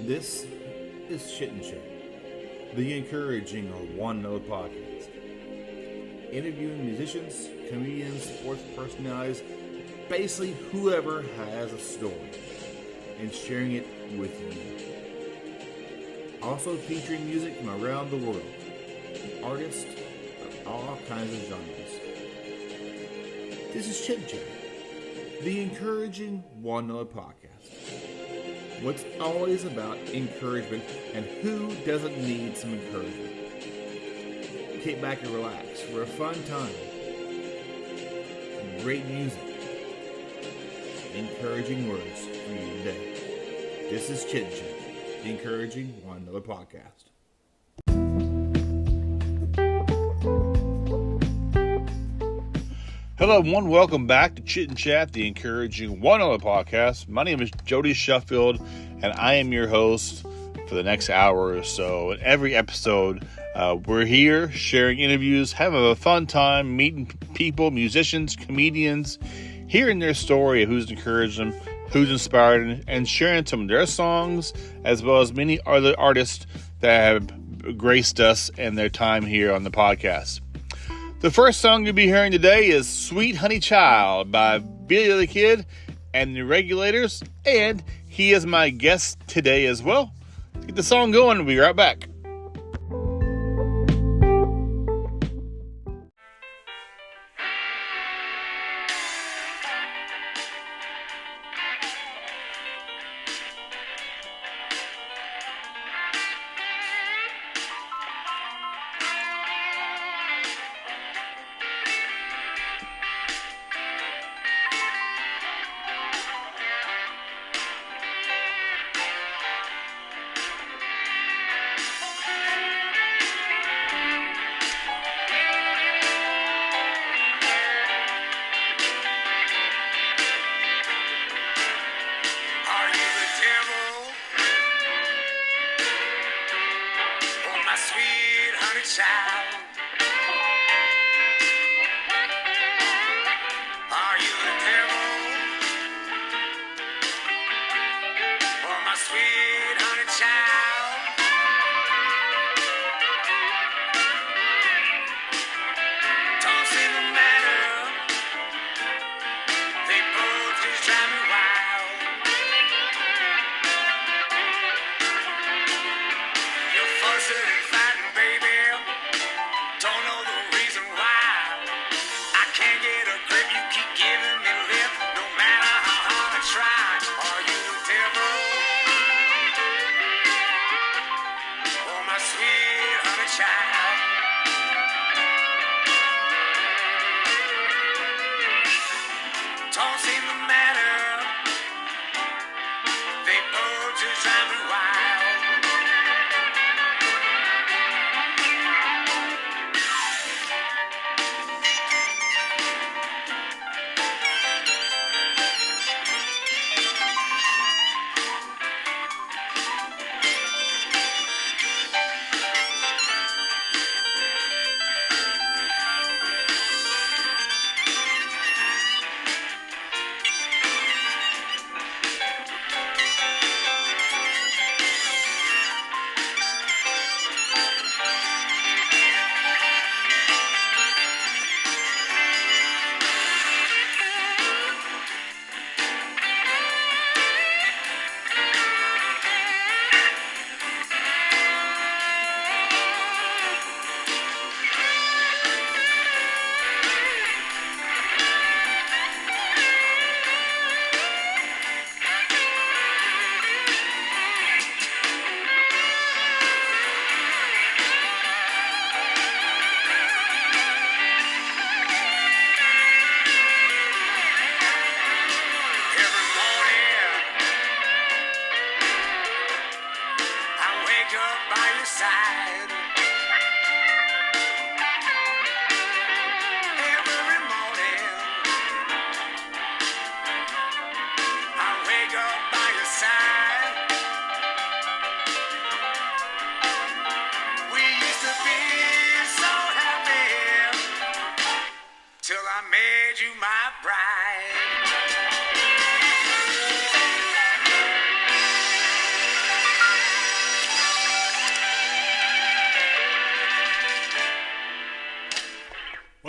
This is Chit and Chat, the encouraging one note podcast. Interviewing musicians, comedians, sports personalities, basically whoever has a story, and sharing it with you. Also featuring music from around the world, artists of all kinds of genres. This is Chit and Chat, the encouraging one note podcast. What's always about encouragement, and who doesn't need some encouragement? Kick back and relax for a fun time. Great music. Encouraging words for you today. This is Chit Chat, the encouraging one another podcast. Hello everyone, welcome back to Chit and Chat, the encouraging one another podcast. My name is Jody Sheffield, and I am your host for the next hour or so. In every episode, we're here sharing interviews, having a fun time, meeting people, musicians, comedians, hearing their story of who's encouraged them, who's inspired them, and sharing some of their songs, as well as many other artists that have graced us and their time here on the podcast. The first song you'll be hearing today is Sweet Honey Child by Billy the Kid and the Regulators, and he is my guest today as well. Let's get the song going, we'll be right back.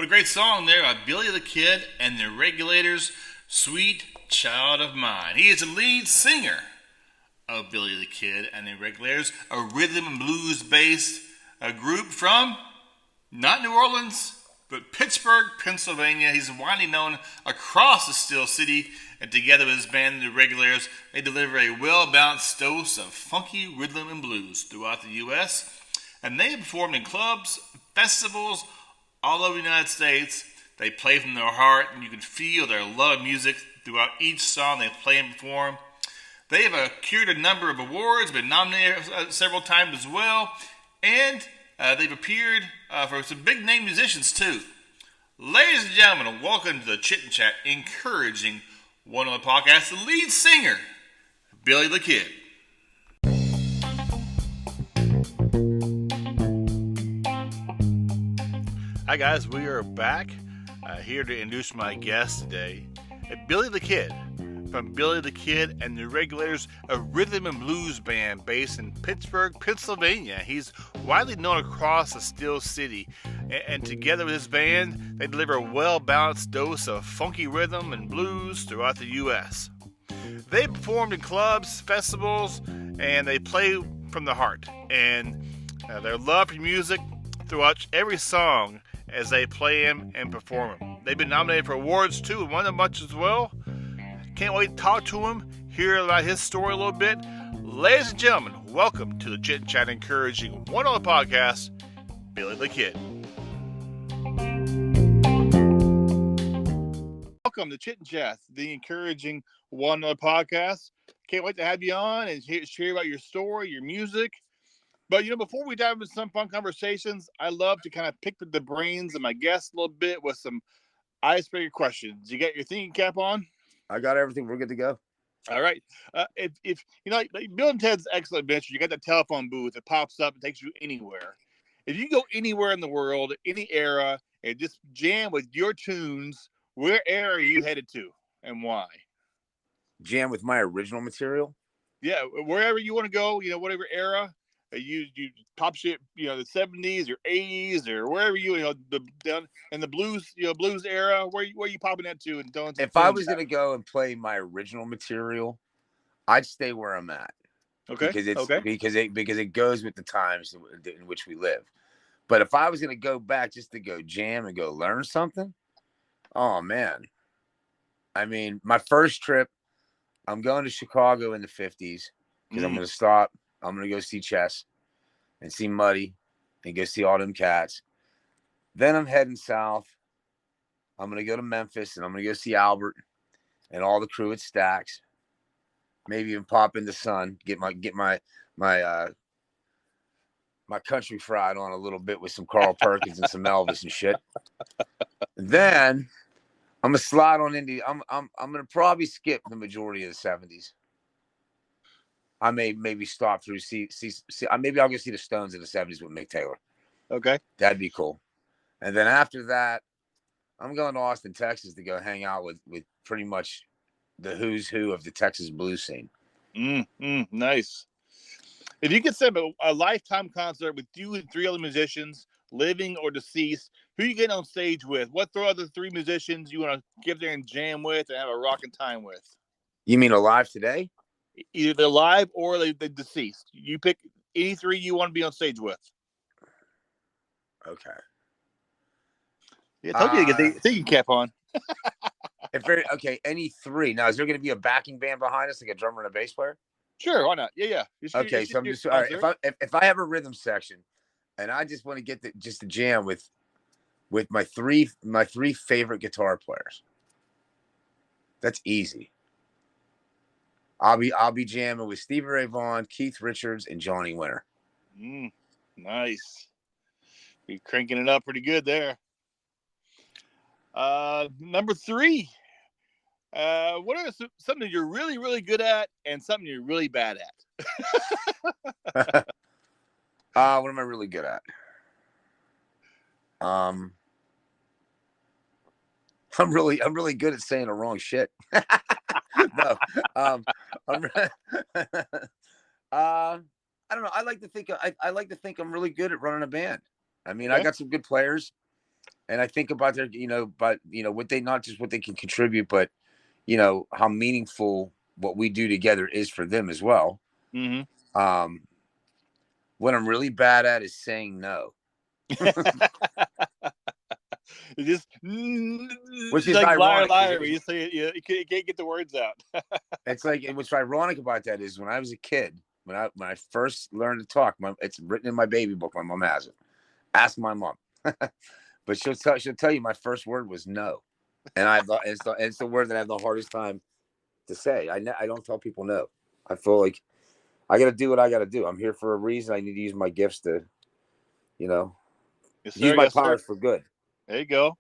great song there by Billy the Kid and the Regulators, Sweet Child of Mine. He is the lead singer of Billy the Kid and the Regulators, a rhythm and blues based group from not New Orleans, but Pittsburgh, Pennsylvania. He's widely known across the Steel City, and together with his band, the Regulators, they deliver a well-balanced dose of funky rhythm and blues throughout the U.S., and they have performed in clubs, festivals, all over the United States. They play from their heart, and you can feel their love of music throughout each song they play and perform. They have secured a number of awards, been nominated several times as well, and they've appeared for some big-name musicians, too. Ladies and gentlemen, welcome to the Chit and Chat, encouraging one on the podcast, the lead singer, Billy the Kid. Hi guys, we are back here to introduce my guest today, Billy the Kid, from Billy the Kid and the Regulators, a rhythm and blues band based in Pittsburgh, Pennsylvania. He's widely known across the Steel City, and together with his band, they deliver a well-balanced dose of funky rhythm and blues throughout the U.S. They performed in clubs, festivals, and they play from the heart, and their love for music throughout every song as they play them and perform them. They've been nominated for awards too, and won a bunch as well. Can't wait to talk to him, hear about his story a little bit. Ladies and gentlemen, welcome to the Chit and Chat, encouraging one on the podcast, Billy the Kid. Welcome to Chit and Chat, the encouraging one on the podcast. Can't wait to have you on and share about your story, your music. But, before we dive into some fun conversations, I love to kind of pick the brains of my guests a little bit with some icebreaker questions. You got your thinking cap on? I got everything. We're good to go. All right. If like Bill and Ted's Excellent Adventure, you got that telephone booth that pops up and takes you anywhere. If you go anywhere in the world, any era, and just jam with your tunes, where era are you headed to and why? Jam with my original material? Yeah, wherever you want to go, whatever era. You pop shit, the 70s or 80s or wherever down in the blues, blues era. Where you popping that to? And don't. If I was gonna go and play my original material, I'd stay where I'm at. Okay. Because it goes with the times in which we live. But if I was gonna go back just to go jam and go learn something, oh man. I mean, my first trip, I'm going to Chicago in the 50s because I'm gonna stop. I'm going to go see Chess and see Muddy and go see all them cats. Then I'm heading south. I'm going to go to Memphis and I'm going to go see Albert and all the crew at Stax. Maybe even pop in the Sun, get my country fried on a little bit with some Carl Perkins and some Elvis and shit. Then I'm going to slide on into I'm going to probably skip the majority of the 70s. I may maybe stop through see maybe I'll go see the Stones in the 70s with Mick Taylor. Okay. That'd be cool. And then after that, I'm going to Austin, Texas to go hang out with pretty much the who's who of the Texas blues scene. Nice. If you could set up a lifetime concert with you and three other musicians, living or deceased, who you getting on stage with? What other three musicians you want to get there and jam with and have a rocking time with? You mean alive today? Either they're live or they're deceased. You pick any three you want to be on stage with. Okay. Yeah, I told you to get the thinking cap on. Any three. Now, is there going to be a backing band behind us, like a drummer and a bass player? Sure, why not? Yeah. Okay, so I'm just all right. If I have a rhythm section, and I just want to get just a jam with my three favorite guitar players, that's easy. I'll be jamming with Stevie Ray Vaughan, Keith Richards, and Johnny Winter. Nice. Be cranking it up pretty good there. Number three. What are something you're really, really good at and something you're really bad at? What am I really good at? I'm really good at saying the wrong shit. No, I don't know. I like to think I'm really good at running a band. I mean, okay. I got some good players. And I think about their, what they, not just what they can contribute, but, how meaningful what we do together is for them as well. Mm-hmm. What I'm really bad at is saying no. Just Which is like ironic. liar. You say you can't get the words out. It's like, and what's ironic about that is when I was a kid, when I first learned to talk, it's written in my baby book. My mom has it. Ask my mom, but she'll tell you my first word was no, and it's the word that I have the hardest time to say. I don't tell people no. I feel like I got to do what I got to do. I'm here for a reason. I need to use my gifts to, Yes, sir. use my Yes, powers sir. for good. There you go.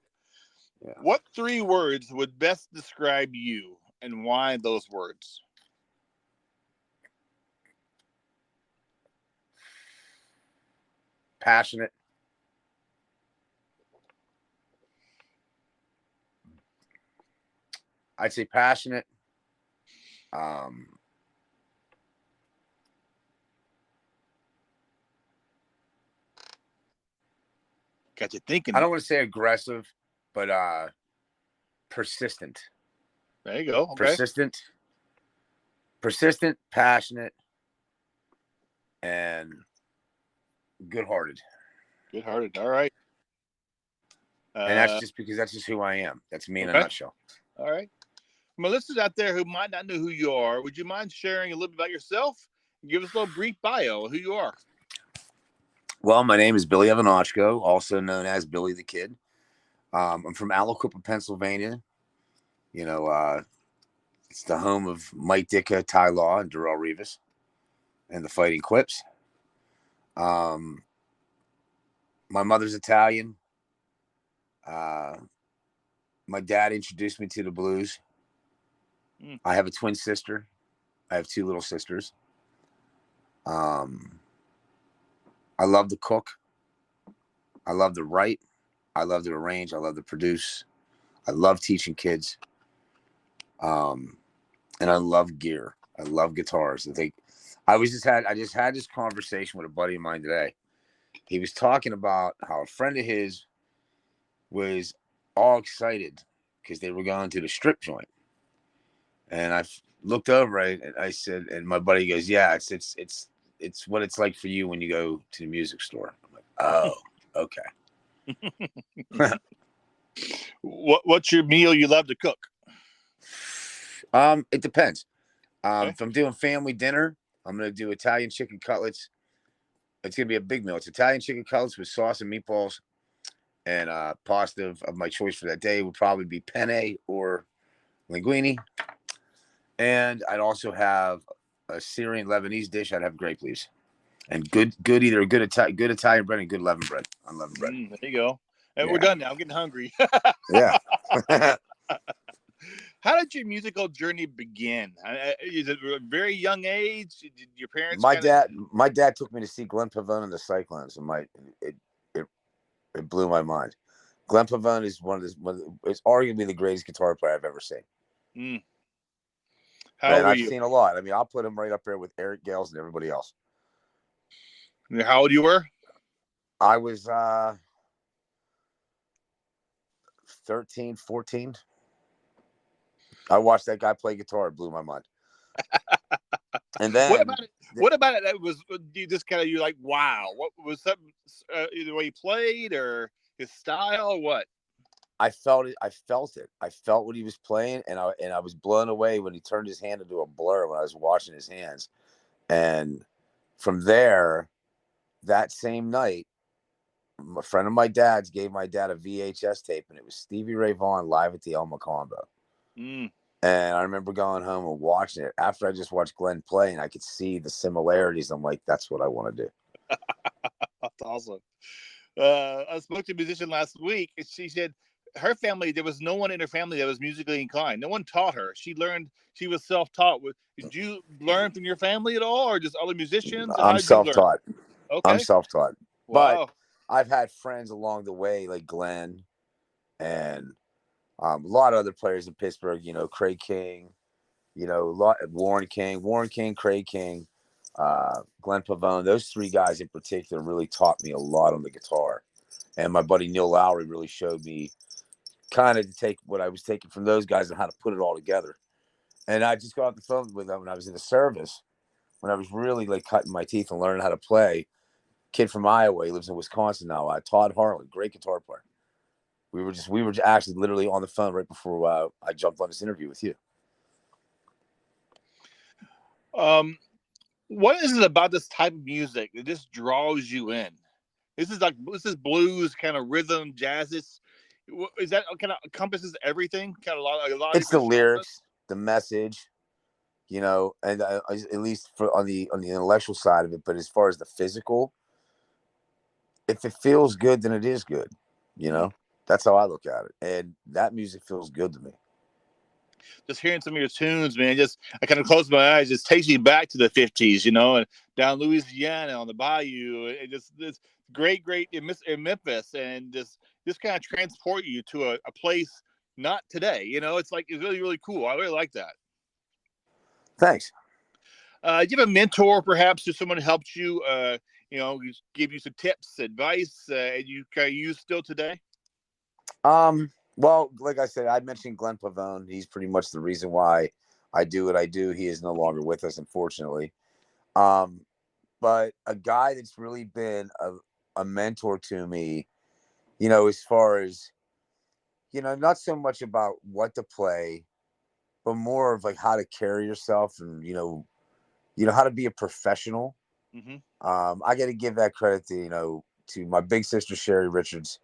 Yeah. What 3 words would best describe you, and why those words? Passionate. I'd say passionate. Got you thinking. I don't want to say aggressive, but persistent. There you go. Okay. Persistent, passionate, and good-hearted. Good-hearted. All right. And that's just because that's just who I am. That's me in a nutshell. All right. My listeners out there who might not know who you are, would you mind sharing a little bit about yourself? Give us a little brief bio of who you are. Well, my name is Billy Evanochko, also known as Billy the Kid. I'm from Alligator, Pennsylvania. It's the home of Mike Ditka, Ty Law, and Darrell Revis, and the Fighting Clips. My mother's Italian. My dad introduced me to the blues. I have a twin sister. I have 2 little sisters. I love to cook. I love to write. I love to arrange. I love to produce. I love teaching kids. And I love gear. I love guitars. I just had this conversation with a buddy of mine today. He was talking about how a friend of his was all excited because they were going to the strip joint. And I looked over and I said, and my buddy goes, "Yeah, it's what it's like for you when you go to the music store." I'm like, "Oh, okay." What's your meal you love to cook? It depends. If I'm doing family dinner, I'm gonna do Italian chicken cutlets. It's gonna be a big meal. It's Italian chicken cutlets with sauce and meatballs, and pasta of my choice for that day would probably be penne or linguine. And I'd also have a Syrian Lebanese dish. I'd have grape leaves, and good either good Italian bread and good leaven bread. Unleavened bread. There you go. And we're done now. I'm getting hungry. Yeah. How did your musical journey begin? Is it a very young age? Did your parents? My dad took me to see Glenn Pavone and the Cyclones, and it blew my mind. Glenn Pavone is it's arguably the greatest guitar player I've ever seen. How old were I've you? seen a lot. I mean, I'll put him right up there with Eric Gales and everybody else. How old you were? I was 13, 14. I watched that guy play guitar. It blew my mind. And then what about it? That was you just kind of you're like, wow. What was something? Either way he played or his style or what? I felt it. I felt what he was playing, and I was blown away when he turned his hand into a blur when I was watching his hands. And from there, that same night, a friend of my dad's gave my dad a VHS tape, and it was Stevie Ray Vaughan live at the El Macombo. And I remember going home and watching it. After I just watched Glenn play, and I could see the similarities, I'm like, that's what I want to do. That's awesome. I spoke to a musician last week, and she said her family, there was no one in her family that was musically inclined. No one taught her. She was self-taught. Did you learn from your family at all, or just other musicians? I'm self-taught. Okay. I'm self-taught. Wow. But I've had friends along the way, like Glenn and a lot of other players in Pittsburgh, Craig King, Warren King, Craig King, Glenn Pavone. Those 3 guys in particular really taught me a lot on the guitar. And my buddy Neil Lowry really showed me kind of to take what I was taking from those guys and how to put it all together. And I just got off the phone with them when I was in the service, when I was really like cutting my teeth and learning how to play. Kid from Iowa, he lives in Wisconsin now. Todd Harlan, great guitar player. We were actually literally on the phone right before I jumped on this interview with you. What is it about this type of music that just draws you in? This is blues, kind of rhythm, jazz. Is that kind of encompasses everything? Kind of a lot of It's the different genres? lyrics, the message, and at least on the intellectual side of it. But as far as the physical, if it feels good, then it is good. That's how I look at it, and that music feels good to me. Just hearing some of your tunes, man, I kind of close my eyes, just takes you back to the 50s, and down Louisiana on the bayou. It just this great in Memphis, and just kind of transport you to a place not today. It's really, really cool. I really like that. Thanks. Do you have a mentor, perhaps, or someone who helped you, give you some tips, advice, and you kind of use still today? Well, like I said, I mentioned Glenn Pavone. He's pretty much the reason why I do what I do. He is no longer with us, unfortunately. But a guy that's really been a mentor to me, as far as, not so much about what to play, but more of like how to carry yourself and, how to be a professional. Mm-hmm. I got to give that credit to my big sister, Sherry Richards,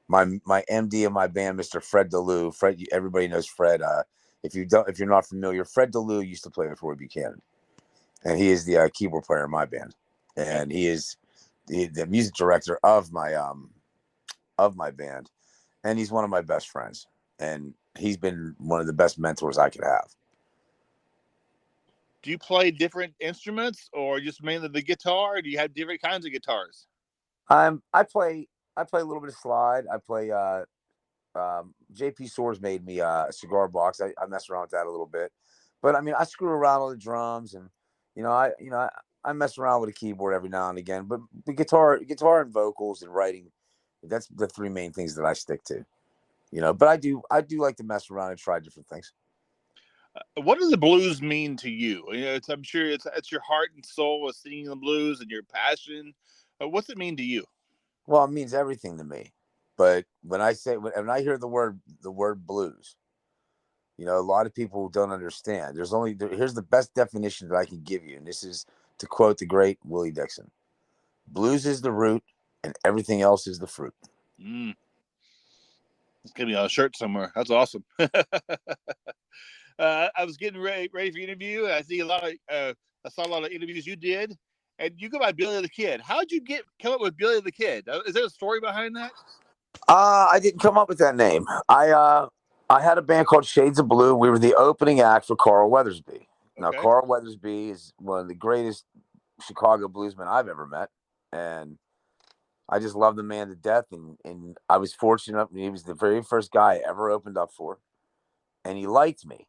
my MD of my band, Mr. Fred DeLue. Fred, everybody knows Fred. If you're not familiar, Fred DeLue used to play with Roy Buchanan, and he is the keyboard player in my band, and he is the music director of my band, and he's one of my best friends, and he's been one of the best mentors I could have. Do you play different instruments, or just mainly the guitar? Or do you have different kinds of guitars? I play a little bit of slide. I play JP Soares made me a cigar box. I mess around with that a little bit, but I mean, I screw around on the drums, and I mess around with a keyboard every now and again. But the guitar and vocals and writing, that's the three main things that I stick to. But I do like to mess around and try different things. What does the blues mean to you? I'm sure it's your heart and soul of singing the blues and your passion. What's it mean to you? Well, it means everything to me. But when I I hear the word blues, a lot of people don't understand. Here's the best definition that I can give you, and this is to quote the great Willie Dixon: "Blues is the root, and everything else is the fruit." It's gonna be on a shirt somewhere. That's awesome. I was getting ready for the interview, and I saw a lot of interviews you did, and you go by Billy the Kid. How did you come up with Billy the Kid? Is there a story behind that? I didn't come up with that name. I had a band called Shades of Blue. We were the opening act for Carl Weathersby. Okay. Now, Carl Weathersby is one of the greatest Chicago bluesmen I've ever met, and I just love the man to death. And I was fortunate. He was the very first guy I ever opened up for, and he liked me.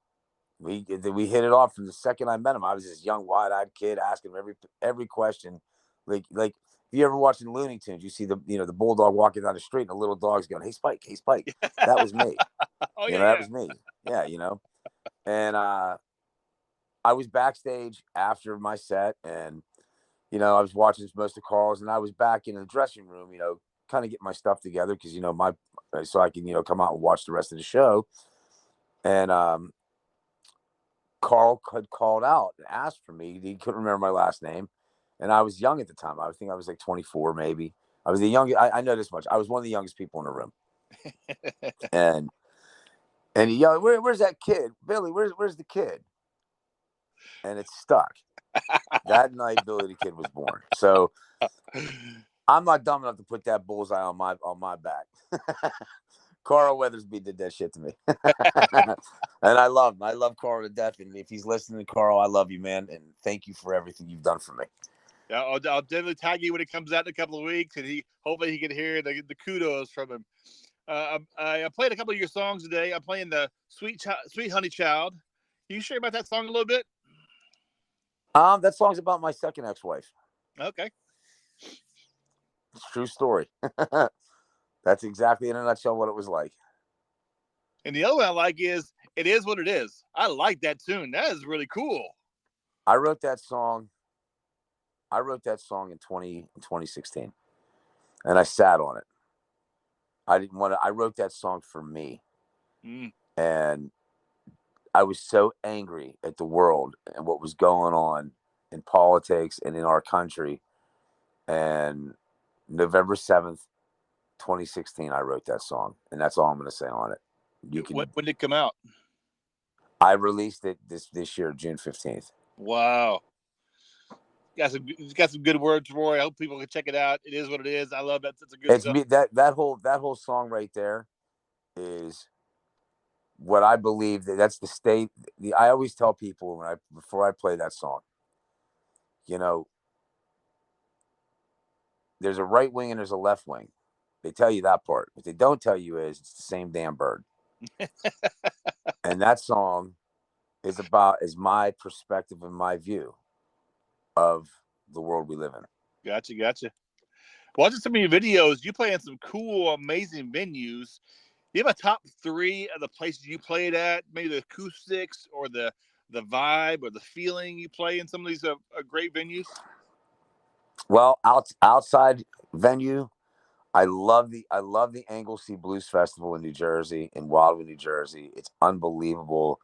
We hit it off from the second I met him. I was this young, wide-eyed kid asking him every question. Like if you ever watching Looney Tunes, you see the bulldog walking down the street and the little dog's going, "Hey Spike, hey Spike." That was me. That was me. Yeah, And I was backstage after my set, and I was watching most of Carl's, and I was back in the dressing room, kind of get my stuff together because so I can come out and watch the rest of the show. And Carl had called out and asked for me. He couldn't remember my last name, and I was young at the time. I think I was like 24, maybe. I was the youngest. I know this much. I was one of the youngest people in the room, and he yelled, "Where's that kid, Billy? Where's the kid?" And it stuck. That night, Billy the Kid was born. So I'm not dumb enough to put that bullseye on my back. Carl Weathersby did that shit to me. And I love him. I love Carl to death. And if he's listening, Carl, I love you, man. And thank you for everything you've done for me. Yeah, I'll definitely tag you when it comes out in a couple of weeks, and hopefully he can hear the kudos from him. I played a couple of your songs today. I'm playing the Sweet Honey Child. Can you share about that song a little bit? That song's about my second ex-wife. Okay. It's a true story. That's exactly in a nutshell what it was like. And the other one I like is "It Is What It Is." I like that tune. That is really cool. I wrote that song. In 2016, and I sat on it. I didn't want to. I wrote that song for me, and I was so angry at the world and what was going on in politics and in our country. And November 7th, 2016, I wrote that song, and that's all I'm going to say on it. When did it come out? I released it this year, June 15th. Wow. Got some good words for it. I hope people can check it out. It is what it is. I love that. It's a good song. Me, that whole song right there is what I believe that's the state. I always tell people before I play that song, you know, there's a right wing and there's a left wing. They tell you that part. What they don't tell you is it's the same damn bird. And that song is my perspective and my view of the world we live in. Gotcha. Watching some of your videos, you play in some cool, amazing venues. Do you have a top 3 of the places you played at? Maybe the acoustics or the vibe or the feeling you play in some of these great venues? Well, outside venue, I love the Anglesey Blues Festival in New Jersey, in Wildwood, New Jersey. It's unbelievable,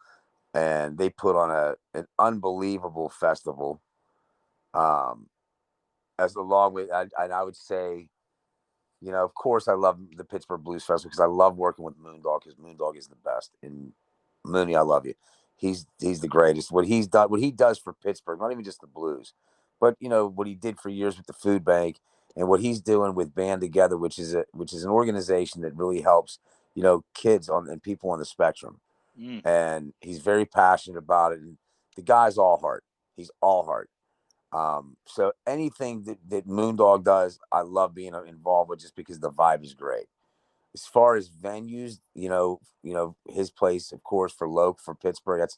and they put on an unbelievable festival. As along with, I would say, of course, I love the Pittsburgh Blues Festival because I love working with Moondog because Moondog is the best. And Mooney, I love you. He's the greatest. What he does for Pittsburgh, not even just the blues, but what he did for years with the food bank and what he's doing with Band Together, which is an organization that really helps kids and people on the spectrum. And he's very passionate about it. And the guy's all heart. He's all heart. So anything that Moondog does, I love being involved with just because the vibe is great. As far as venues, his place, of course, for Pittsburgh,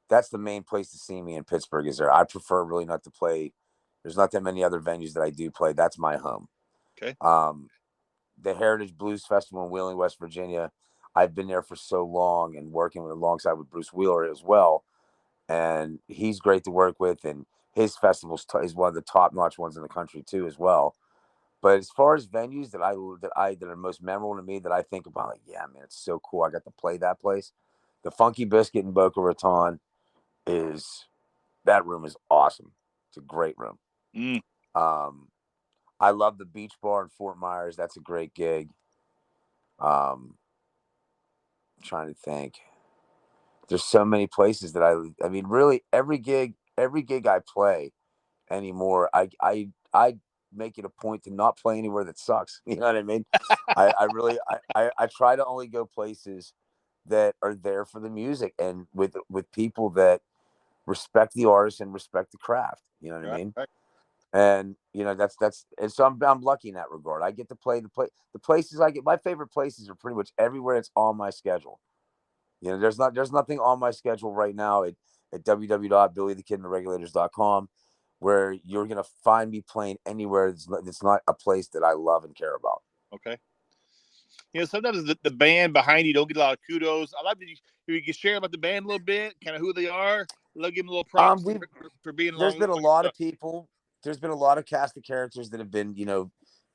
that's the main place to see me in Pittsburgh is there. I prefer really not to play. There's not that many other venues that I do play. That's my home. Okay. The Heritage Blues Festival in Wheeling, West Virginia. I've been there for so long and working alongside with Bruce Wheeler as well. And he's great to work with. And his festival is one of the top-notch ones in the country too, as well. But as far as venues that are most memorable to me that I think about, like, yeah, man, it's so cool. I got to play that place. The Funky Biscuit in Boca Raton that room is awesome. It's a great room. I love the Beach Bar in Fort Myers. That's a great gig. I'm trying to think. There's so many places that I mean, really every gig I play anymore, I make it a point to not play anywhere that sucks. You know what I mean? I really try to only go places that are there for the music and with people that respect the artist and respect the craft. You know what I mean? Right. And that's and so I'm lucky in that regard. I get to play the places I get. My favorite places are pretty much everywhere it's on my schedule. There's nothing on my schedule right now at www.billythekidandtheregulators.com where you're going to find me playing anywhere that's not a place that I love and care about. Okay. Sometimes the band behind you don't get a lot of kudos. I like that you can share about the band a little bit, kind of who they are. Give them a little props for being. There's been a lot of people. There's been a lot of cast of characters that have been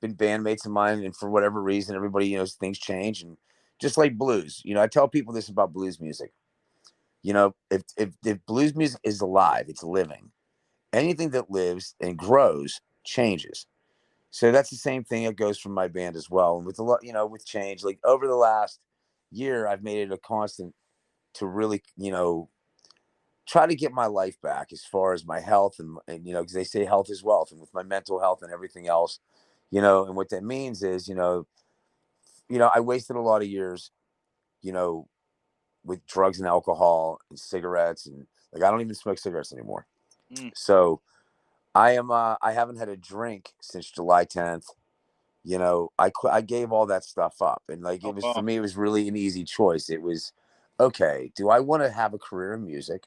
bandmates of mine, and for whatever reason, everybody things change, and just like blues, I tell people this about blues music. If blues music is alive, it's living. Anything that lives and grows changes. So that's the same thing that goes from my band as well. And with a lot, with change, like over the last year, I've made it a constant to really, try to get my life back as far as my health and because they say health is wealth, and with my mental health and everything else, and what that means is, I wasted a lot of years, with drugs and alcohol and cigarettes, and like I don't even smoke cigarettes anymore. So I haven't had a drink since July 10th. I gave all that stuff up, and for me, it was really an easy choice. It was, okay, do I want to have a career in music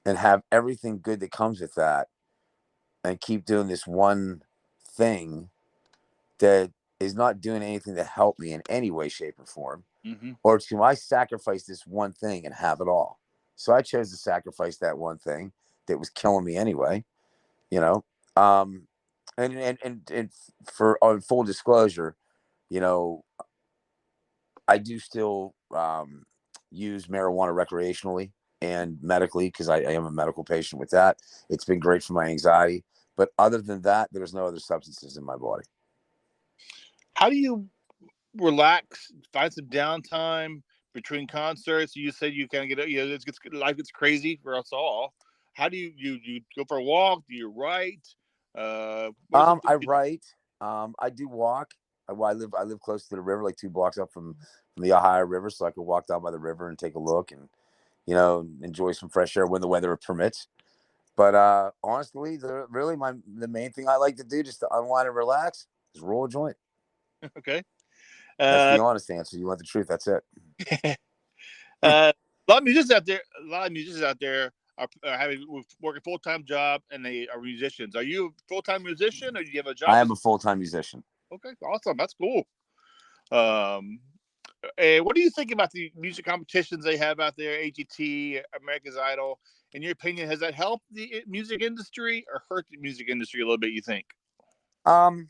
and have everything good that comes with that and keep doing this one thing that is not doing anything to help me in any way, shape, or form, Mm-hmm. or do I sacrifice this one thing and have it all? So I chose to sacrifice that one thing that was killing me anyway, you know. Um, and for full disclosure, you know, I do still use marijuana recreationally and medically because I am a medical patient with that. It's been great for my anxiety. But other than that, there's no other substances in my body. How do you relax, find some downtime between concerts? You said you kind of get, life gets crazy for us all. How do you go for a walk? Do you write? What are some I things you do? write. I do walk. I live close to the river, like 2 blocks up from the Ohio River, so I could walk down by the river and take a look and enjoy some fresh air when the weather permits. But honestly, the main thing I like to do just to unwind and relax is roll a joint. Okay. That's Uh, the honest answer. You want the truth? That's it. a lot of musicians out there. A lot of musicians out there are having working full time job, and they are musicians. Are you a full time musician, or do you have a I job? am a full-time musician. Okay, awesome. That's cool. Um, and what do you think about the music competitions they have out there, AGT, America's Idol? In your opinion, has that helped the music industry or hurt the music industry a little bit, you think? Um,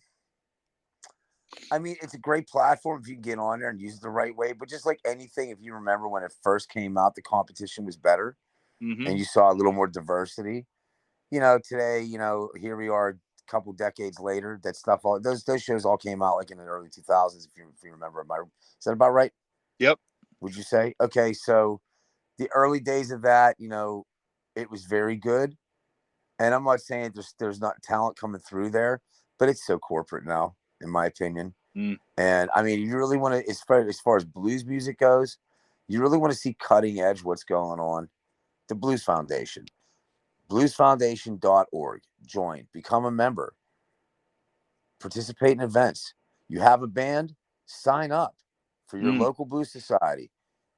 I mean, it's a great platform if you get on there and use it the right way. But just like anything, if you remember when it first came out, the competition was better and Mm-hmm. you saw a little more diversity. Today, here we are a couple decades later. That stuff, all those shows all came out like in the early 2000s. If you remember, is that about right? Yep. Would you say? Okay, so the early days of that, it was very good. And I'm not saying there's not talent coming through there, but it's so corporate now, in my opinion. Mm. And I mean, you really want to, as far as blues music goes, you really want to see cutting edge what's going on. The Blues Foundation, bluesfoundation.org. Join, become a member, participate in events. You have a band, sign up for your Mm. local blues society.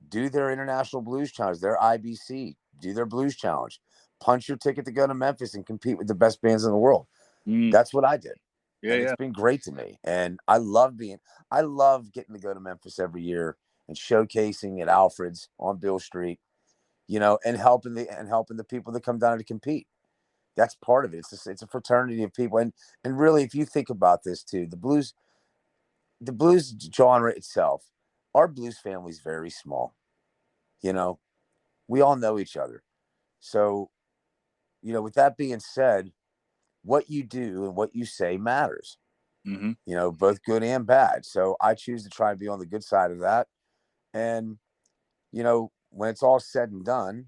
Do their international blues challenge, their IBC, do their blues challenge. Punch your ticket to go to Memphis and compete with the best bands in the world. Mm. That's what I did. Yeah, And it's yeah. been great to me. And I love getting to go to Memphis every year and showcasing at Alfred's on Bill Street, and helping the people that come down to compete. That's part of it. It's a fraternity of people. And really, if you think about this too, the blues genre itself, our blues family is very small. You know, we all know each other. So, with that being said, what you do and what you say matters, Mm-hmm. both good and bad. So I choose to try and be on the good side of that. And, when it's all said and done,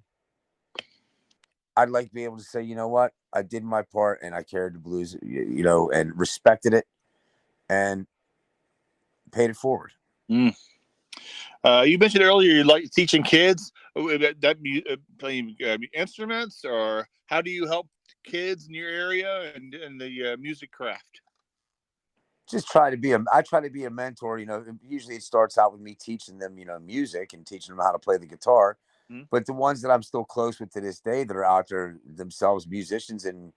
I'd like to be able to say, you know what, I did my part and I carried the blues, and respected it and paid it forward. Mm. You mentioned earlier you like teaching kids playing instruments, or how do you help kids in your area and the music craft? I try to be a mentor. Usually it starts out with me teaching them, music and teaching them how to play the guitar. Mm. But the ones that I'm still close with to this day that are out there themselves musicians and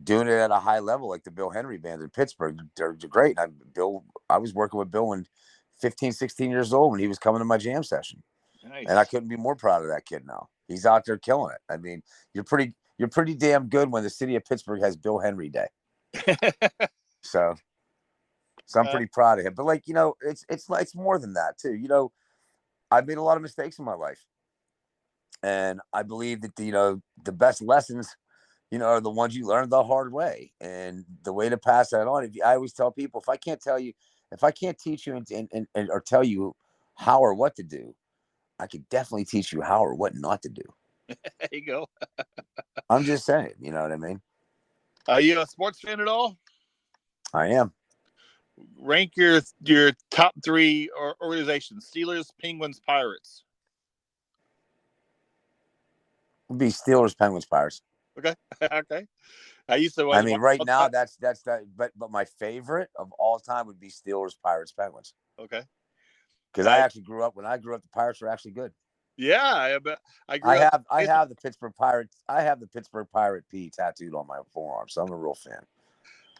doing it at a high level, like the Bill Henry band in Pittsburgh, they're great. I was working with Bill when 15, 16 years old when he was coming to my jam session. And I Nice. couldn't be more proud of that kid now. He's out there killing it. I mean, you're pretty damn good when the city of Pittsburgh has Bill Henry Day. So I'm uh, pretty proud of him. But it's more than that too. I've made a lot of mistakes in my life. And I believe that the best lessons, are the ones you learn the hard way. And the way to pass that on, I always tell people, if I can't teach you and or tell you how or what to do, I could definitely teach you how or what not to do. there you go. I'm just saying, you know what I mean? Are you a sports fan at all? I am. Rank your top three organizations: Steelers, Penguins, Pirates. It'd be Steelers, Penguins, Pirates. Okay, okay. I used to I watch mean, right all now that. that's that. But my favorite of all time would be Steelers, Pirates, Penguins. Okay. Because I when I grew up, the Pirates were actually good. Yeah, I I grew up. have I have the Pittsburgh Pirates. I have the Pittsburgh Pirate P tattooed on my forearm, so I'm a real fan.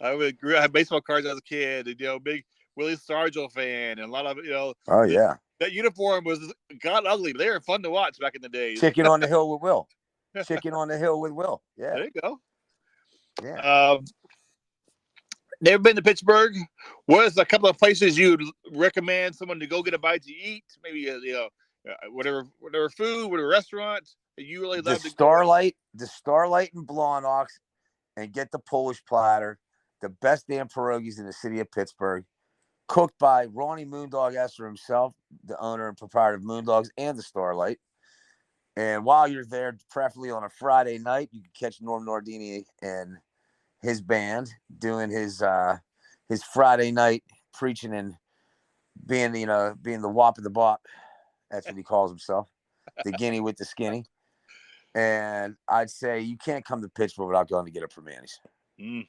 I grew. I had baseball cards as a kid. And, big Willie Stargell fan, and a lot of Oh yeah, that uniform was god ugly, but they were fun to watch back in the days. Chicken on the Hill with Will. Chicken on the Hill with Will. Yeah, there you go. Yeah. Never been to Pittsburgh. What is a couple of places you'd recommend someone to go get a bite to eat? Maybe whatever food, whatever restaurant that you really love to go. The Starlight in Blawnox, and get the Polish platter, the best damn pierogies in the city of Pittsburgh, cooked by Ronnie Moondog Esser himself, the owner and proprietor of Moondogs and the Starlight. And while you're there, preferably on a Friday night, you can catch Norm Nardini and his band doing his Friday night preaching and being the wop of the bop. That's what he calls himself, the guinea with the skinny. And I'd say you can't come to Pittsburgh without going to get a Permanis. You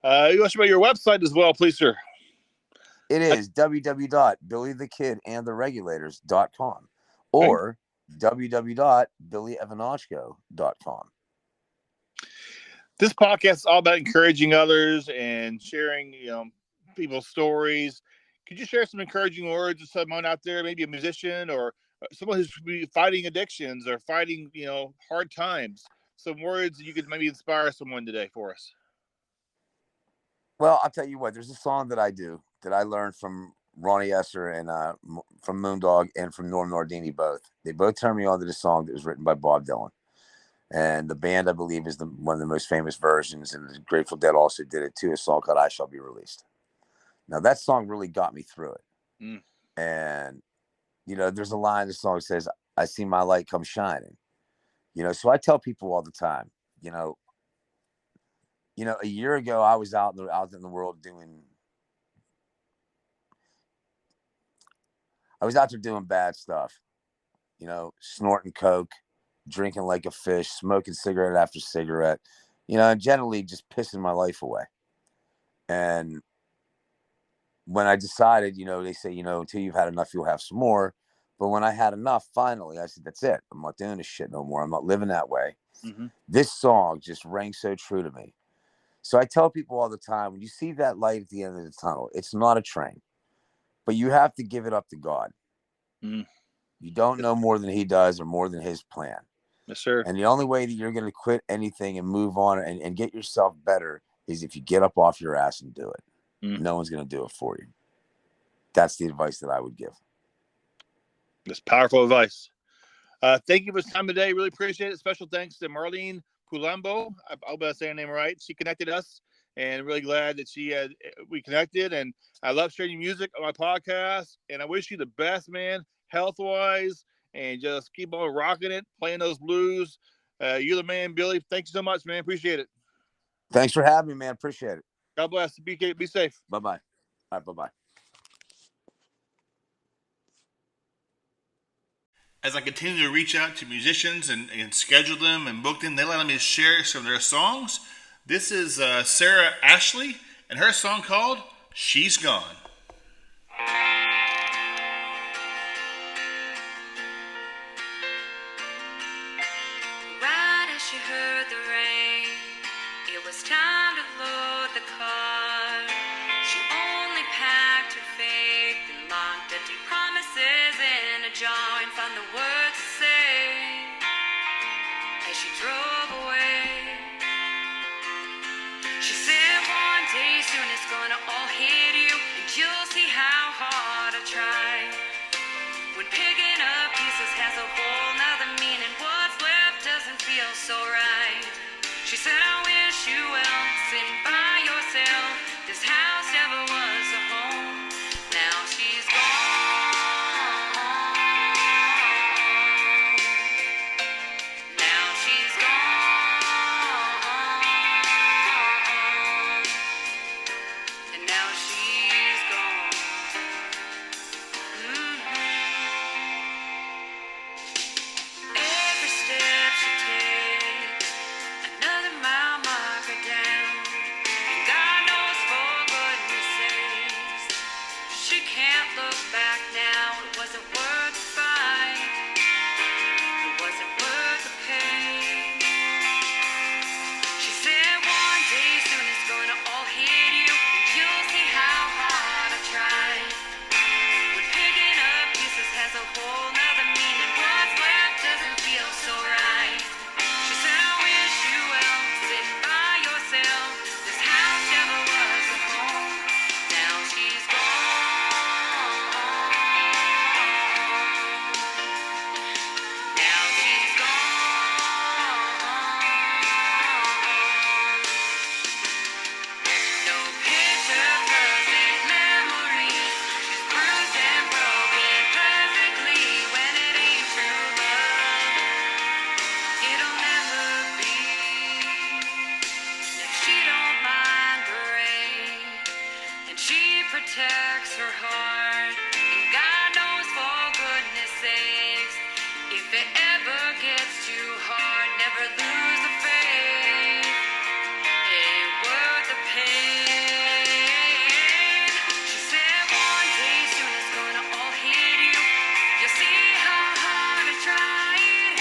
want to about your website as well, please, sir? It is www.billythekidandtheregulators.com or www.billyevanotchko.com. This podcast is all about encouraging others and sharing, people's stories. Could you share some encouraging words with someone out there, maybe a musician or someone who's fighting addictions or fighting, hard times? Some words that you could maybe inspire someone today for us. Well, I'll tell you what. There's a song that I do that I learned from Ronnie Esser and from Moondog and from Norm Nardini both. They both turned me on to the song that was written by Bob Dylan. And the band, I believe, is one of the most famous versions. And the Grateful Dead also did it too, a song called I Shall Be Released. Now, that song really got me through it. And, there's a line in the song that says, I see my light come shining. So I tell people all the time, a year ago, I was out in the world I was out there doing bad stuff, snorting coke, drinking like a fish, smoking cigarette after cigarette, and generally just pissing my life away. And when I decided, they say, until you've had enough, you'll have some more. But when I had enough, finally, I said, that's it. I'm not doing this shit no more. I'm not living that way. Mm-hmm. This song just rang so true to me. So I tell people all the time, when you see that light at the end of the tunnel, it's not a train, but you have to give it up to God. You don't know more than he does or more than his plan. Yes, sir. And the only way that you're going to quit anything and move on and get yourself better is if you get up off your ass and do it. No one's going to do it for you. That's the advice that I would give. That's powerful advice. Thank you for the time today. Really appreciate it. Special thanks to Marlene Pulambo. I hope I'm saying her name right. She connected us, and really glad that we connected. And I love sharing music on my podcast. And I wish you the best, man, health-wise, and just keep on rocking it, playing those blues. You're the man, Billy. Thank you so much, man. Appreciate it. Thanks for having me, man. Appreciate it. God bless. Be safe. Bye-bye. All right, bye-bye. As I continue to reach out to musicians and schedule them and book them, they let me share some of their songs. This is Sarah Ashley and her song called She's Gone. Right as she heard the rain, it was time to load the car. She only packed her faith and locked the deep promises in a jar and found the words to say as she drove away. She said one day soon it's gonna all hit you and you'll see how hard I tried. When picking up pieces has a whole nother meaning, what's left doesn't feel so right. She said I wish you well, sitting by yourself. This house never was a home. Now she's gone. Now she's gone. And now she's gone. Every step she takes, another mile breaks her heart. And God knows, for goodness sakes, if it ever gets too hard, never lose the faith. Ain't worth the pain. She said one day soon it's gonna all hit you. You'll see how hard I tried.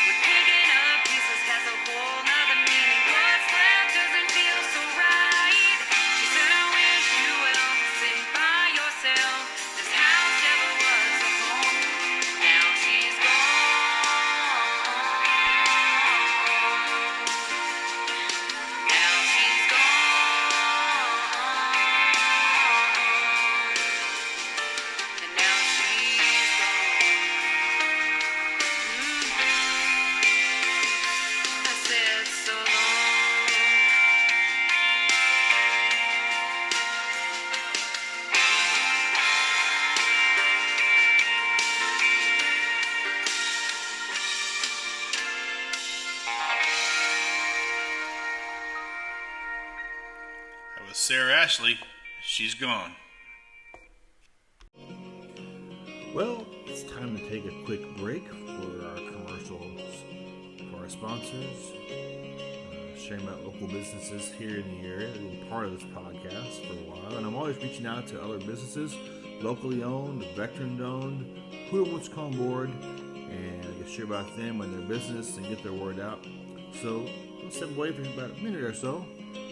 When picking up pieces has a whole nother meaning. What's left doesn't feel so right. She said I wish you well, sitting by yourself. This house never was a home. Now she's gone. Now she's gone. And now she's gone. I said so long. That was Sarah Ashley. She's gone. Well, it's time to take a quick break for our commercials, for our sponsors, sharing about local businesses here in the area that have been part of this podcast for a while. And I'm always reaching out to other businesses, locally owned, veteran owned, who wants to come on board and I can share about them and their business and get their word out. So let's step away for about a minute or so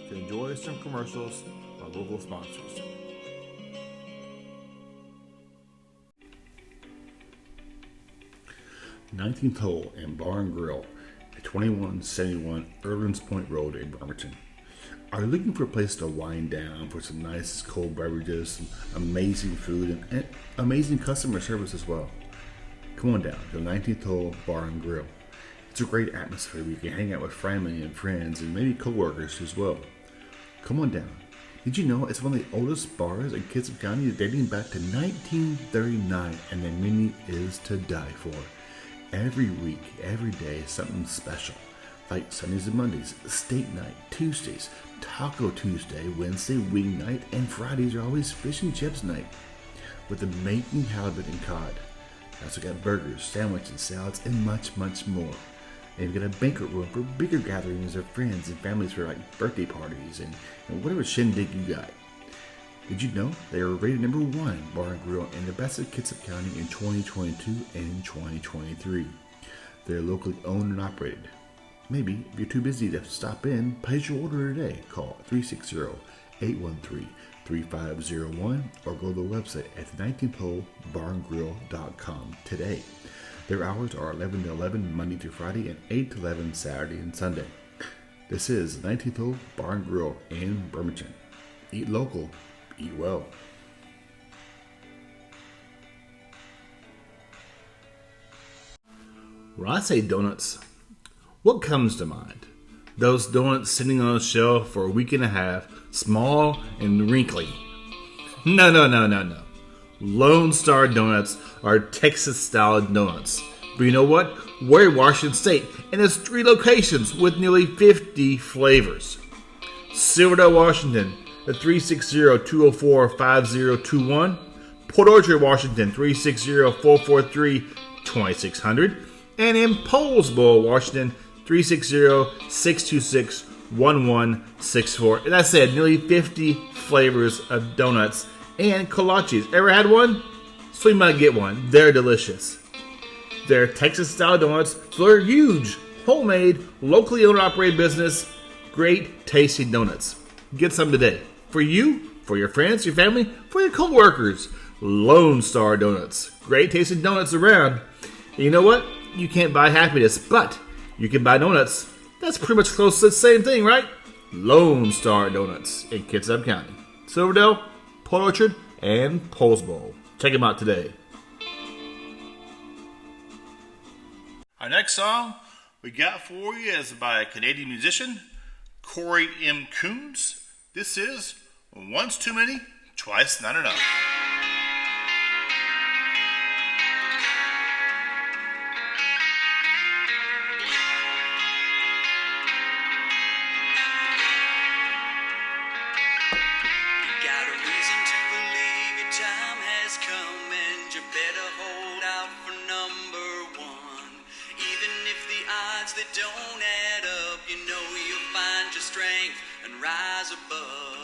to enjoy some commercials from our local sponsors. Nineteenth Hole and Bar and Grill at 2171 Erlands Point Road in Bremerton. Are you looking for a place to wind down for some nice cold beverages, some amazing food, and amazing customer service as well? Come on down to 19th Hole Bar and Grill. It's a great atmosphere where you can hang out with family and friends and maybe co-workers as well. Come on down. Did you know it's one of the oldest bars in Kitsap County dating back to 1939, and the menu is to die for. Every week, every day, something special. Like Sundays and Mondays, steak night, Tuesdays, Taco Tuesday, Wednesday, wing night, and Fridays are always fish and chips night. With amazing halibut and cod. I also got burgers, sandwiches, salads, and much, much more. And you've got a banquet room for bigger gatherings of friends and families for like birthday parties and whatever shindig you got. Did you know they are rated #1 bar and grill in the best of Kitsap County in 2022 and 2023? They're locally owned and operated. Maybe if you're too busy to stop in, place your order today. Call 360-813-3501 or go to the website at 19thholebarngrill.com today. Their hours are 11 to 11 Monday through Friday and 8 to 11 Saturday and Sunday. This is 19th Hole Bar and Grill in Bremerton. Eat local, eat well. When I say donuts, what comes to mind? Those donuts sitting on a shelf for a week and a half, small and wrinkly. No. Lone Star Donuts are Texas-style donuts. But you know what? We're in Washington State, and there's 3 locations with nearly 50 flavors. Silverdale, Washington, at 360-204-5021. Port Orchard, Washington, 360-443-2600. And in Poulsbo, Washington, 360-626-1164. And I said nearly 50 flavors of donuts and kolaches. Ever had one? So you might get one. They're delicious. They're Texas-style donuts, so they're huge, homemade, locally owned and operated business. Great, tasty donuts. Get some today. For you, for your friends, your family, for your co-workers. Lone Star Donuts. Great tasting donuts around. And you know what? You can't buy happiness, but you can buy donuts. That's pretty much close to the same thing, right? Lone Star Donuts in Kitsap County. Silverdale, Port Orchard, and Poulsbo. Check them out today. Our next song we got for you is by a Canadian musician, Corey M. Coons. This is Once Too Many, Twice Not Enough. Got a reason to believe your nights that don't add up, you know you'll find your strength and rise above.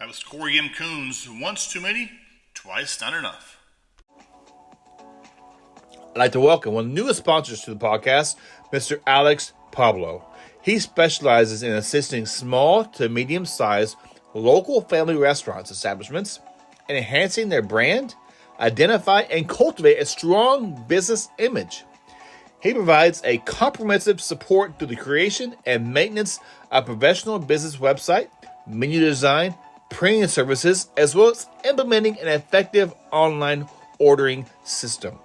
That was Corey M. Coons, Once Too Many, Twice Not Enough. I'd like to welcome one of the newest sponsors to the podcast, Mr. Alex Pablo. He specializes in assisting small to medium-sized local family restaurants establishments and enhancing their brand, identify, and cultivate a strong business image. He provides a comprehensive support through the creation and maintenance of professional business website, menu design, printing services, as well as implementing an effective online ordering system.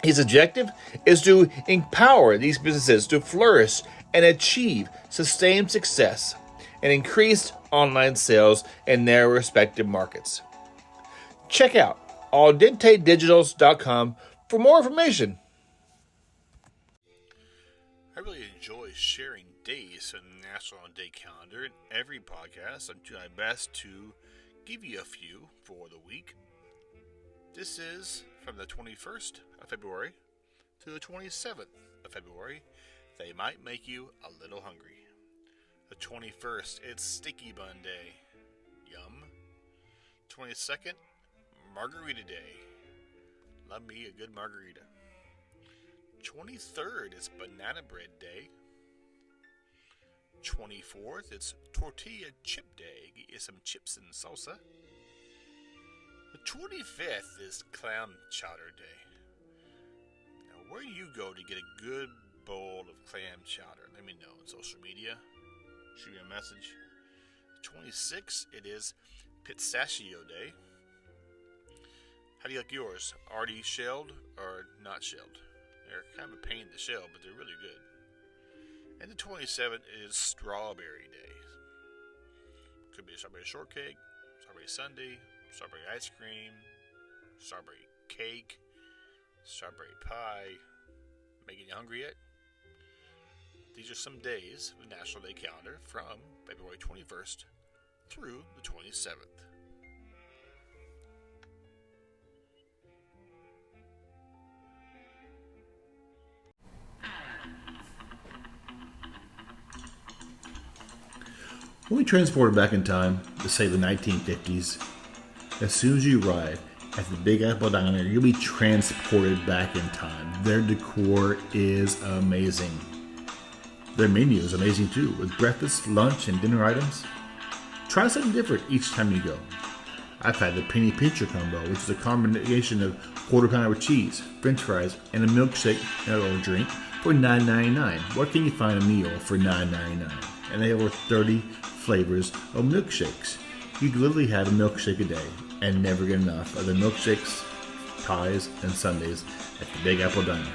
His objective is to empower these businesses to flourish and achieve sustained success and increased online sales in their respective markets. Check out aldentedigitals.com for more information. I really enjoy sharing days in the National Day Calendar. In every podcast, I'm doing my best to give you a few for the week. This is from the 21st of February to the 27th of February. They might make you a little hungry. The 21st, it's Sticky Bun Day. Yum. 22nd, Margarita Day. Love me a good margarita. 23rd, it's Banana Bread Day. 24th, it's Tortilla Chip Day. Get you some chips and salsa. The 25th is Clam Chowder Day. Now, where do you go to get a good bowl clam chowder? Let me know on social media. Shoot me a message. 26, it is Pistachio Day. How do you like yours? Already shelled or not shelled? They're kind of a pain to shell, but they're really good. And the 27th is Strawberry Day. Could be a strawberry shortcake, strawberry sundae, strawberry ice cream, strawberry cake, strawberry pie. Making you hungry yet? These are some days of the National Day calendar from February 21st through the 27th. When we transported back in time to, say, the 1950s, as soon as you arrive at the Big Apple Diner, you'll be transported back in time. Their decor is amazing. Their menu is amazing too, with breakfast, lunch, and dinner items. Try something different each time you go. I've had the penny pincher combo, which is a combination of quarter pounder with cheese, french fries, and a milkshake or drink for $9.99. Where can you find a meal for $9.99? And they have over 30 flavors of milkshakes. You can literally have a milkshake a day and never get enough of the milkshakes, pies, and sundaes at the Big Apple Diner.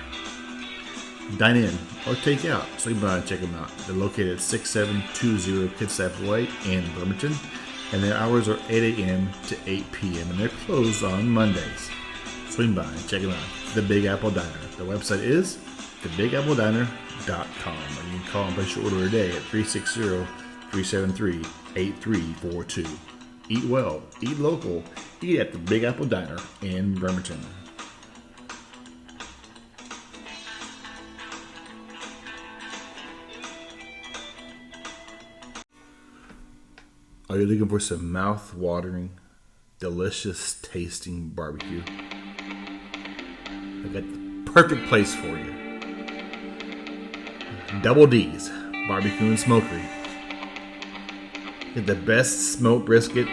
Dine in or take out, so you can check them out. They're located at 6720 Kitsap Way in Bremerton, and their hours are 8 a.m. to 8 p.m. and they're closed on Mondays. Swing by and check them out. The Big Apple Diner. The website is thebigapplediner.com, and you can call and place your order today at 360-373-8342. Eat well, eat local, eat at the Big Apple Diner in Bremerton. Are you looking for some mouth-watering, delicious-tasting barbecue? I got the perfect place for you. Double D's Barbecue and Smokery. Get the best smoked brisket.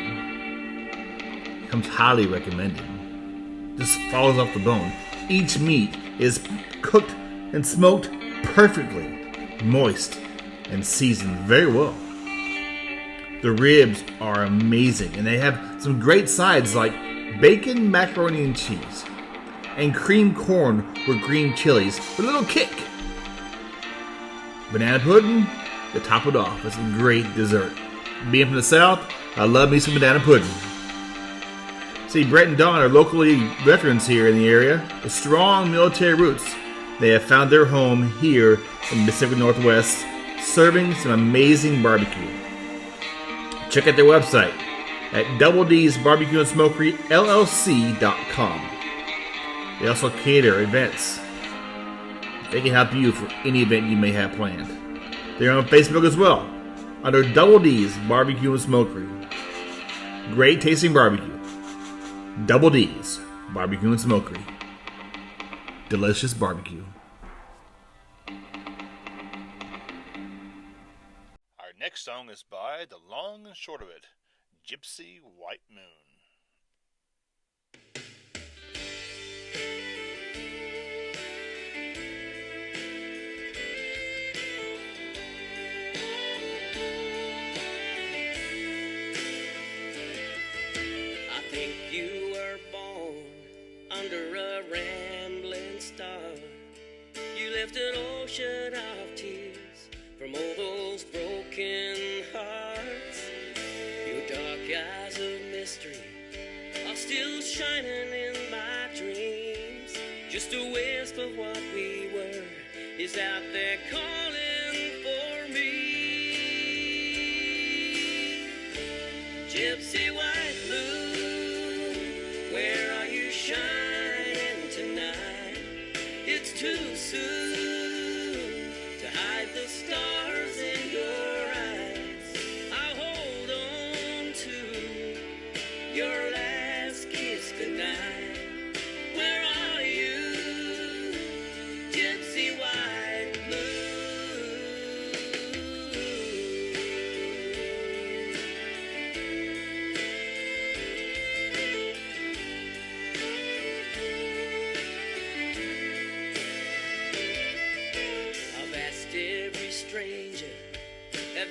Comes highly recommended. Just falls off the bone. Each meat is cooked and smoked perfectly, moist, and seasoned very well. The ribs are amazing, and they have some great sides like bacon, macaroni and cheese, and cream corn with green chilies with a little kick. Banana pudding to top it off. It's a great dessert. Being from the South, I love me some banana pudding. See, Brett and Don are locally veterans here in the area with strong military roots. They have found their home here in the Pacific Northwest, serving some amazing barbecue. Check out their website at Double D's Barbecue and Smokery LLC.com. They also cater events. They can help you for any event you may have planned. They're on Facebook as well under Double D's Barbecue and Smokery. Great tasting barbecue. Double D's Barbecue and Smokery. Delicious barbecue. Our next song is by The Long and Short of It, Gypsy White Moon. Under a rambling star, you left an ocean of tears from all those broken hearts. Your dark eyes of mystery are still shining in my dreams. Just a wisp of what we were is out there calling for me. Gypsy white moon, where are you shining? It's too soon to hide the stars in your eyes. I'll hold on to your last kiss goodnight. Where are you, gypsy white moon?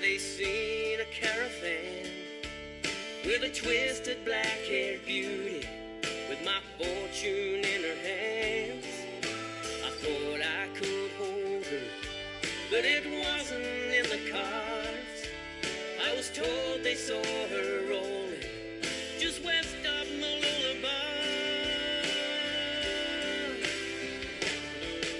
they seen a caravan with a twisted black-haired beauty with my fortune in her hands. I thought I could hold her, but it wasn't in the cards. I was told they saw her rolling just west of Malula Bar.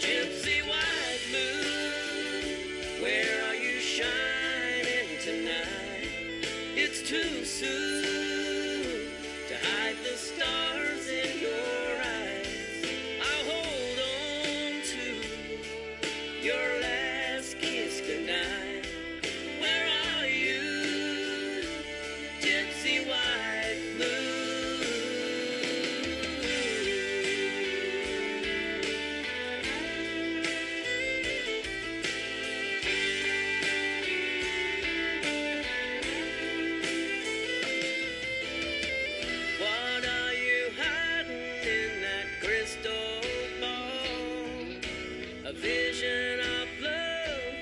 Gypsy white moon, where are you shining tonight? It's too soon to hide the stars in your eyes. I'll hold on to your last kiss goodnight. Where are you, gypsy white moon? What are you hiding in that crystal ball? A vision of love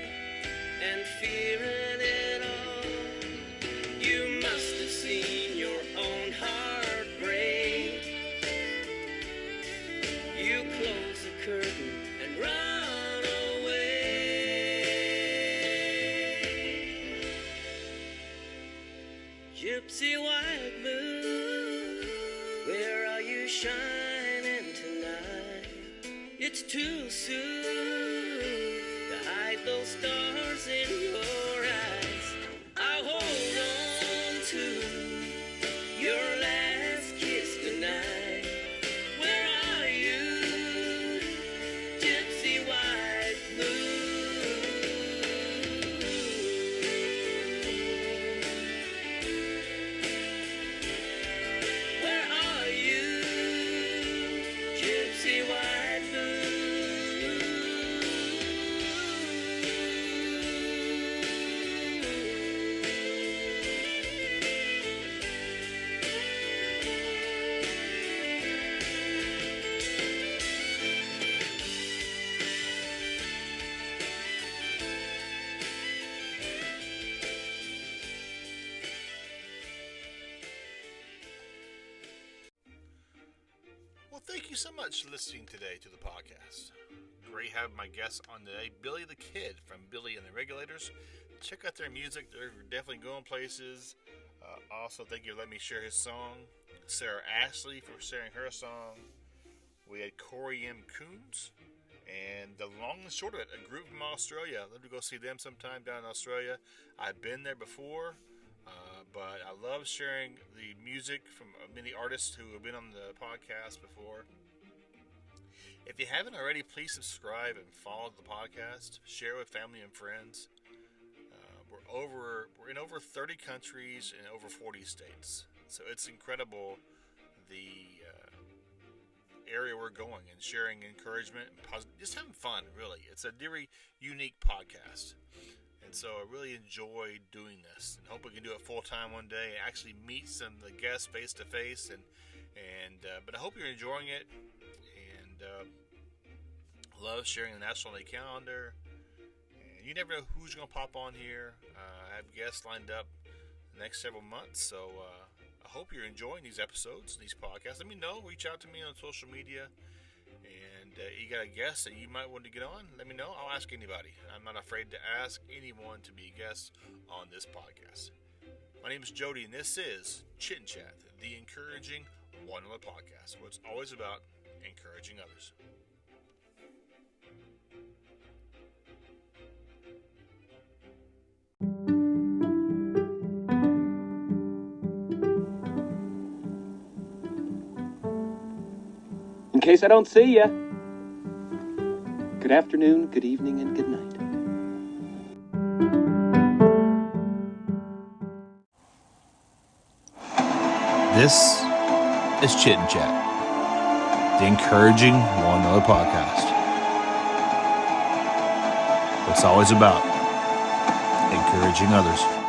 and fearing it all. You must have seen your own heart break. You close the curtain and run away. Gypsy white moon, where are you shining tonight? It's too soon to hide those stars in your eyes. I'll hold on to your last kiss goodnight. Where are you, gypsy white moon? Where are you, gypsy white moon? Well, thank you so much for listening today to the podcast. Great having my guest on today, Billy the Kid from Billy and the Regulators. Check out their music. They're definitely going places. Also, thank you for letting me share his song. Sarah Ashley for sharing her song. We had Corey M. Coons. And the long and short of it, a group from Australia. I'd love to go see them sometime down in Australia. I've been there before. But I love sharing the music from many artists who have been on the podcast before. If you haven't already, please subscribe and follow the podcast. Share with family and friends. We're in over 30 countries and over 40 states. So it's incredible the area we're going and sharing encouragement and just having fun, really. It's a very unique podcast. And so I really enjoy doing this and hope we can do it full time one day and actually meet some of the guests face to face. But I hope you're enjoying it, and love sharing the National Day calendar. And you never know who's going to pop on here. I have guests lined up the next several months, so I hope you're enjoying these episodes, these podcasts. Let me know. Reach out to me on social media. And you got a guest that you might want to get on, let me know. I'll ask anybody. I'm not afraid to ask anyone to be a guest on this podcast. My name is Jody, and this is Chit and Chat, the encouraging one-on-one podcast, where it's always about encouraging others. In case I don't see ya, good afternoon, good evening, and good night. This is Chit and Chat, the encouraging one another podcast. It's always about encouraging others.